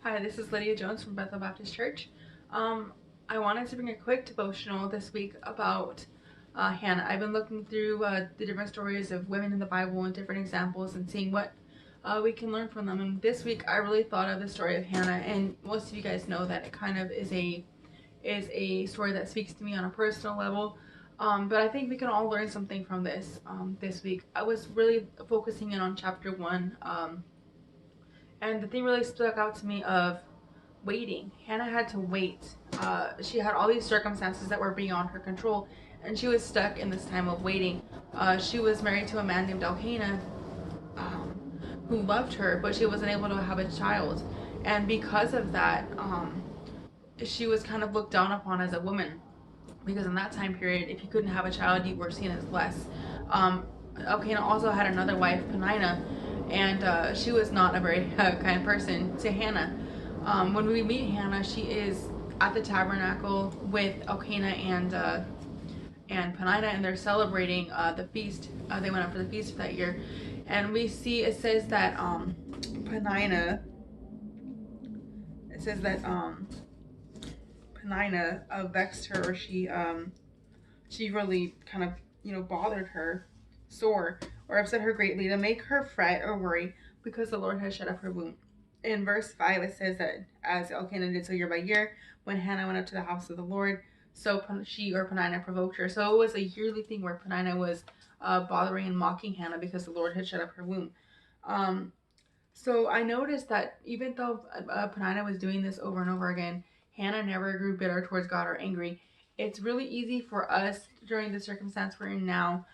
Hi, this is Lydia Jones from Bethel Baptist Church. I wanted to bring a quick devotional this week about Hannah. I've been looking through the different stories of women in the Bible and different examples and seeing what we can learn from them. And this week, I really thought of the story of Hannah, and most of you guys know that it kind of is a story that speaks to me on a personal level. But I think we can all learn something from this week. I was really focusing in on chapter 1. And the thing really stuck out to me of waiting. Hannah had to wait. She had all these circumstances that were beyond her control, and she was stuck in this time of waiting. She was married to a man named Elkanah, um, who loved her, but she wasn't able to have a child. And because of that, she was kind of looked down upon as a woman. Because in that time period, if you couldn't have a child, you were seen as less. Um, Elkanah also had another wife, Penina, and she was not a very kind person to Hannah. When we meet Hannah, she is at the tabernacle with Elkanah and Penina, and they're celebrating the feast. They went up for the feast for that year, and we see it says that Penina. It says that Penina vexed her, or she really kind of bothered her sore or upset her greatly to make her fret or worry because the Lord has shut up her womb. In verse 5 it says that as Elkanah did so year by year, when Hannah went up to the house of the Lord, so she or Penina provoked her. So it was a yearly thing where Penina was bothering and mocking Hannah because the Lord had shut up her womb. Um, so I noticed that even though Penina was doing this over and over again, Hannah never grew bitter towards God or angry. It's really easy for us during the circumstance we're in now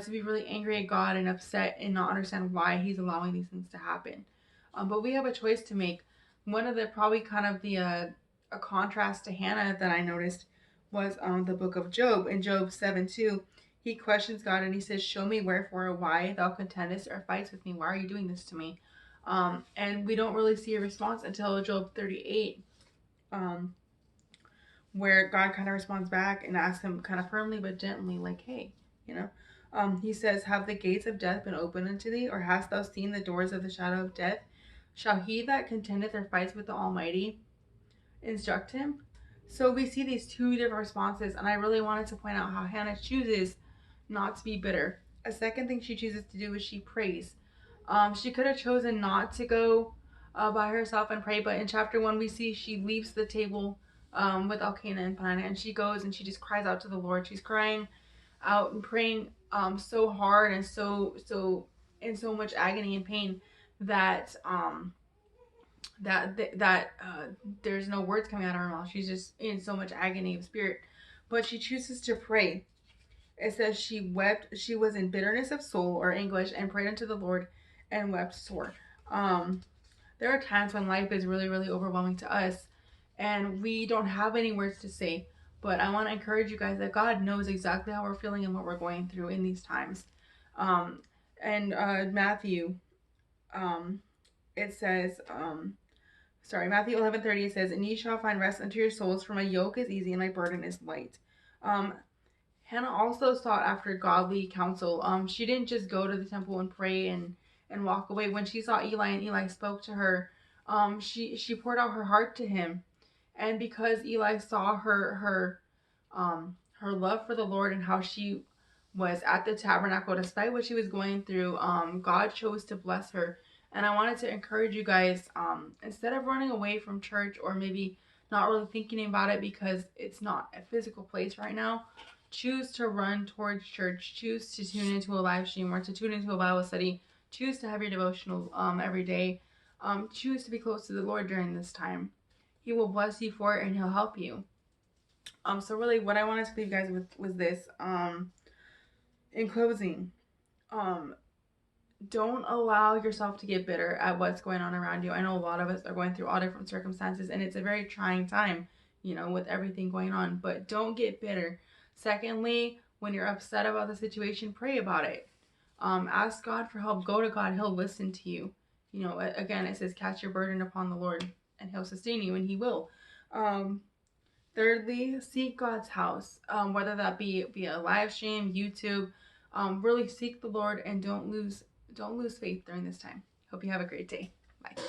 to be really angry at God and upset and not understand why He's allowing these things to happen. But we have a choice to make. One of the probably kind of the a contrast to Hannah that I noticed was the book of Job. In Job 7:2, he questions God and he says, "Show me wherefore or why thou contendest or fights with me. Why are you doing this to me?" And we don't really see a response until Job 38, um, where God kind of responds back and asks him kind of firmly but gently, like, hey, you know. He says, "Have the gates of death been opened unto thee, or hast thou seen the doors of the shadow of death? Shall he that contendeth or fights with the Almighty instruct him?" So we see these two different responses, and I really wanted to point out how Hannah chooses not to be bitter. A second thing she chooses to do is she prays. She could have chosen not to go by herself and pray, but in chapter 1 we see she leaves the table with Elkanah and Penina, and she goes and she just cries out to the Lord. She's crying out and praying so hard and so in so much agony and pain that there's no words coming out of her mouth. She's just in so much agony of spirit, but she chooses to pray. It says she wept. She was in bitterness of soul or anguish and prayed unto the Lord and wept sore. Um, there are times when life is really, really overwhelming to us and we don't have any words to say. But I want to encourage you guys that God knows exactly how we're feeling and what we're going through in these times. Um, and Matthew, um, it says, Matthew 11:30 says, "And ye shall find rest unto your souls, for my yoke is easy and my burden is light." Um, Hannah also sought after godly counsel. She didn't just go to the temple and pray and walk away. When she saw Eli and Eli spoke to her, she poured out her heart to him. And because Eli saw her love for the Lord and how she was at the tabernacle despite what she was going through, God chose to bless her. And I wanted to encourage you guys, instead of running away from church or maybe not really thinking about it because it's not a physical place right now, choose to run towards church. Choose to tune into a live stream or to tune into a Bible study. Choose to have your devotional every day. Choose to be close to the Lord during this time. He will bless you for it and He'll help you. So really, what I wanted to leave you guys with was this. In closing, um, don't allow yourself to get bitter at what's going on around you. I know a lot of us are going through all different circumstances, and it's a very trying time, with everything going on. But don't get bitter. Secondly, when you're upset about the situation, pray about it. Ask God for help. Go to God. He'll listen to you. Again, it says, "Cast your burden upon the Lord, and He'll sustain you," and He will. Um, Thirdly, seek God's house, whether that be via live stream, YouTube. Really seek the Lord and don't lose faith during this time. Hope you have a great day. Bye.